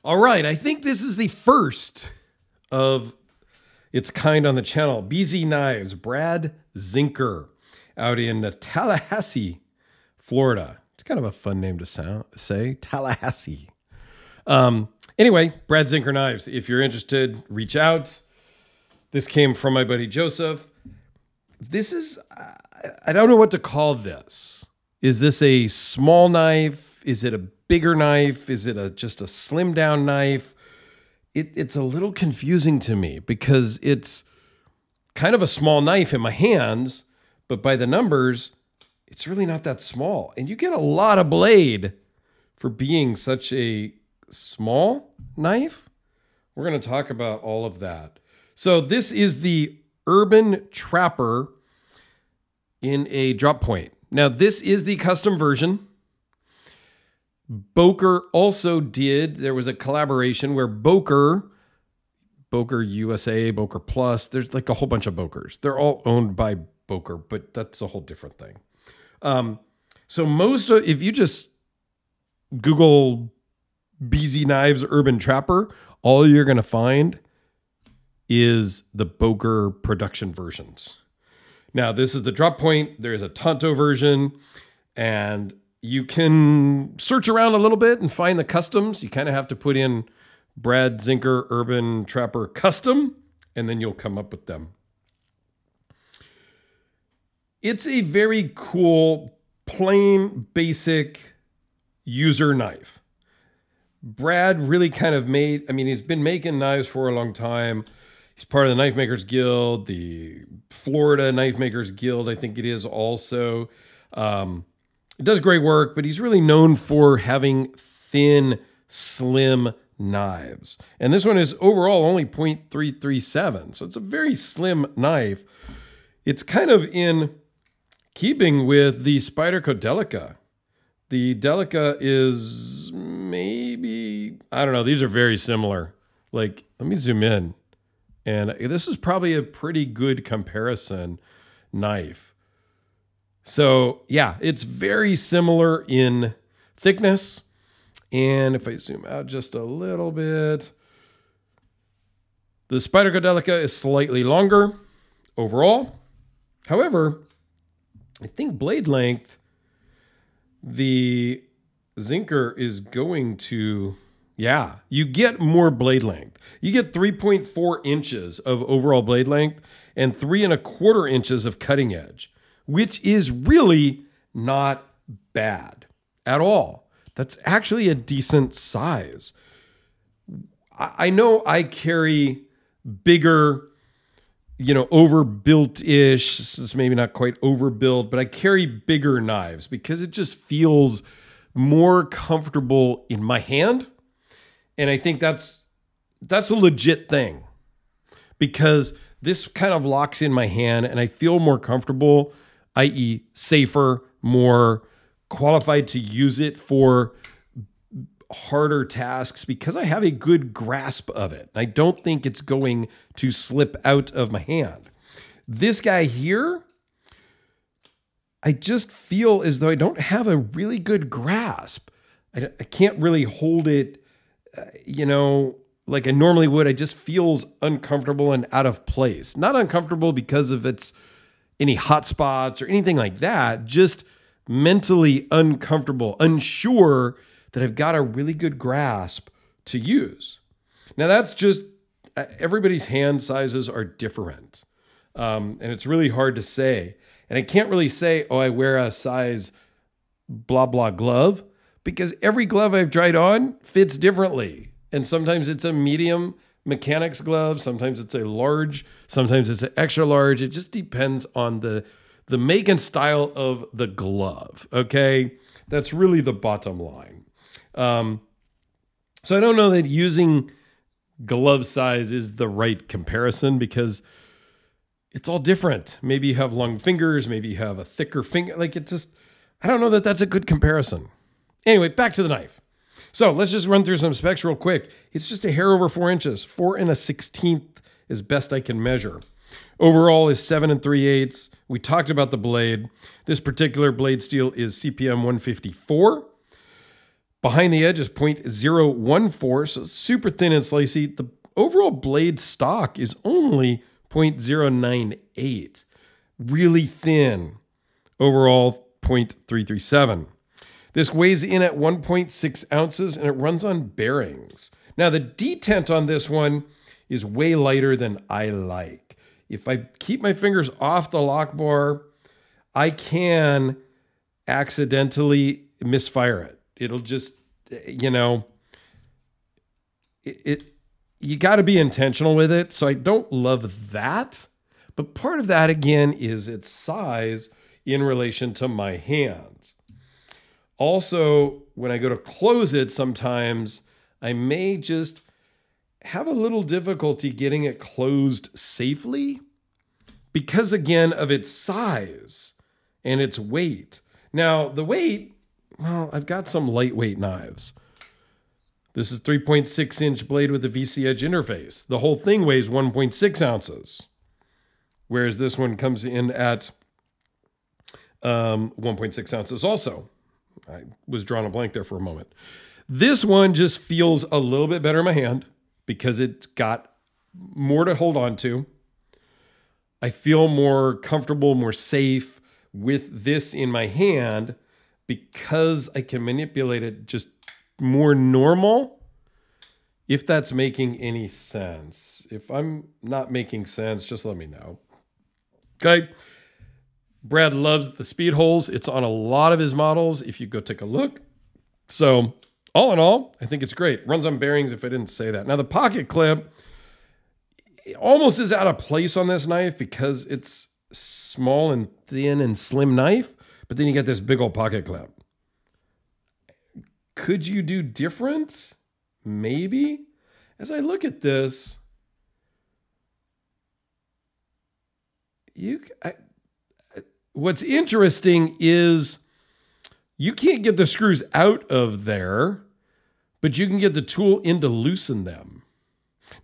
All right, I think this is the first of its kind on the channel. BZ Knives, Brad Zinker, out in Tallahassee, Florida. It's kind of a fun name to say, Tallahassee. Anyway, Brad Zinker Knives. If you're interested, reach out. This came from my buddy Joseph. This is, I don't know what to call this. Is this a small knife? Is it a bigger knife? Is it just a slim down knife? It's a little confusing to me because it's kind of a small knife in my hands, but by the numbers, it's really not that small. And you get a lot of blade for being such a small knife. We're going to talk about all of that. So this is the Urban Trapper in a drop point. Now this is the custom version. Boker also did, there was a collaboration where Boker USA, Boker Plus, there's like a whole bunch of Bokers. They're all owned by Boker, but that's a whole different thing. So if you just Google BZ Knives Urban Trapper, all you're going to find is the Boker production versions. Now, this is the drop point. There's a Tonto version, and you can search around a little bit and find the customs. You kind of have to put in Brad Zinker Urban Trapper Custom, and then you'll come up with them. It's a very cool, plain, basic user knife. Brad really kind of he's been making knives for a long time. He's part of the Knife Makers Guild, the Florida Knife Makers Guild, I think it is also. It does great work, but he's really known for having thin, slim knives. And this one is overall only 0.337, so it's a very slim knife. It's kind of in keeping with the Spyderco Delica. The Delica is maybe, I don't know, these are very similar. Like, let me zoom in. And this is probably a pretty good comparison knife. So yeah, it's very similar in thickness. And if I zoom out just a little bit, the Spyderco Delica is slightly longer overall. However, I think blade length, the Zinker is going to, yeah, you get more blade length. You get 3.4 inches of overall blade length and 3¼ inches of cutting edge, which is really not bad at all. That's actually a decent size. I know I carry bigger, overbuilt-ish. This is maybe not quite overbuilt, but I carry bigger knives because it just feels more comfortable in my hand. And I think that's a legit thing because this kind of locks in my hand and I feel more comfortable, i.e. safer, more qualified to use it for harder tasks because I have a good grasp of it. I don't think it's going to slip out of my hand. This guy here, I just feel as though I don't have a really good grasp. I can't really hold it, like I normally would. I just feels uncomfortable and out of place. Not uncomfortable because of any hot spots or anything like that, just mentally uncomfortable, unsure that I've got a really good grasp to use. Now that's just, everybody's hand sizes are different. And it's really hard to say. And I can't really say, oh, I wear a size blah, blah glove because every glove I've tried on fits differently. And sometimes it's a medium mechanics glove. Sometimes it's a large, sometimes it's an extra large. It just depends on the make and style of the glove. Okay. That's really the bottom line. So I don't know that using glove size is the right comparison because it's all different. Maybe you have long fingers, maybe you have a thicker finger. Like it's just, I don't know that that's a good comparison. Anyway, back to the knife. So let's just run through some specs real quick. It's just a hair over 4 inches, 4 1/16 is best I can measure. Overall is 7 3/8. We talked about the blade. This particular blade steel is CPM 154. Behind the edge is 0.014, so it's super thin and slicey. The overall blade stock is only 0.098. Really thin. Overall, 0.337. This weighs in at 1.6 ounces and it runs on bearings. Now, the detent on this one is way lighter than I like. If I keep my fingers off the lock bar, I can accidentally misfire it. It'll just, you know, you got to be intentional with it. So I don't love that. But part of that, again, is its size in relation to my hands. Also, when I go to close it, sometimes I may just have a little difficulty getting it closed safely because, again, of its size and its weight. Now, the weight, well, I've got some lightweight knives. This is 3.6-inch blade with a VC edge interface. The whole thing weighs 1.6 ounces, whereas this one comes in at 1.6 ounces also. I was drawing a blank there for a moment. This one just feels a little bit better in my hand because it's got more to hold on to. I feel more comfortable, more safe with this in my hand because I can manipulate it just more normal, if that's making any sense. If I'm not making sense, just let me know. Okay. Brad loves the speed holes. It's on a lot of his models if you go take a look. So all in all, I think it's great. Runs on bearings if I didn't say that. Now the pocket clip almost is out of place on this knife because it's small and thin and slim knife, but then you get this big old pocket clip. Could you do different? Maybe. As I look at this, what's interesting is you can't get the screws out of there, but you can get the tool in to loosen them.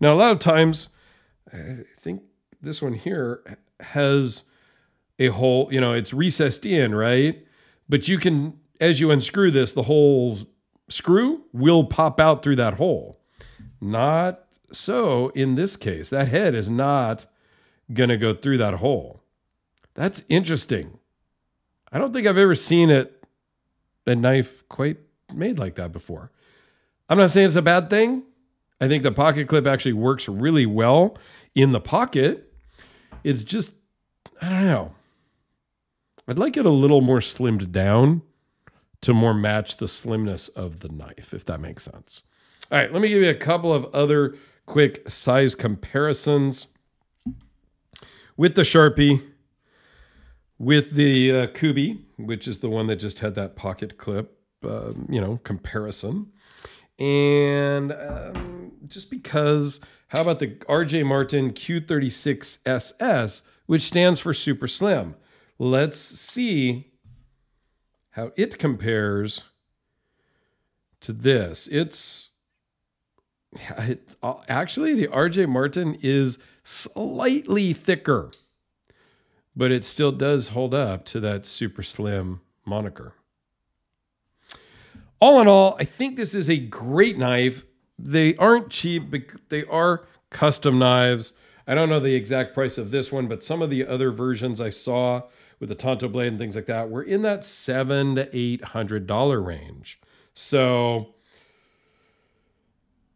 Now, a lot of times, I think this one here has a hole, you know, it's recessed in, right? But you can, as you unscrew this, the whole screw will pop out through that hole. Not so in this case. That head is not going to go through that hole. That's interesting. I don't think I've ever seen a knife quite made like that before. I'm not saying it's a bad thing. I think the pocket clip actually works really well in the pocket. It's just, I don't know. I'd like it a little more slimmed down to more match the slimness of the knife, if that makes sense. All right, let me give you a couple of other quick size comparisons with the Sharpie, with the Kubi, which is the one that just had that pocket clip, comparison. And just because, how about the RJ Martin Q36SS, which stands for super slim? Let's see how it compares to this. Actually, the RJ Martin is slightly thicker, but it still does hold up to that super slim moniker. All in all, I think this is a great knife. They aren't cheap, but they are custom knives. I don't know the exact price of this one, but some of the other versions I saw with the Tonto blade and things like that were in that $700 to $800 range. So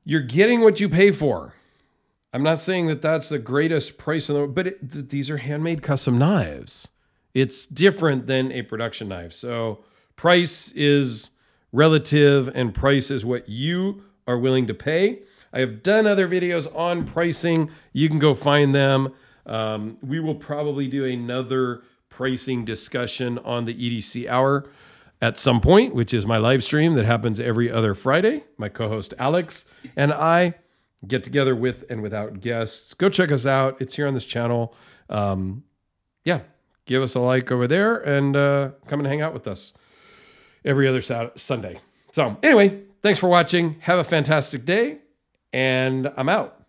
you're getting what you pay for. I'm not saying that that's the greatest price in the world, but these are handmade custom knives. It's different than a production knife. So price is relative and price is what you are willing to pay. I have done other videos on pricing. You can go find them. We will probably do another pricing discussion on the EDC Hour at some point, which is my live stream that happens every other Friday. My co-host Alex and I get together with and without guests. Go check us out. It's here on this channel. Give us a like over there and come and hang out with us every other Sunday. So anyway, thanks for watching. Have a fantastic day, and I'm out.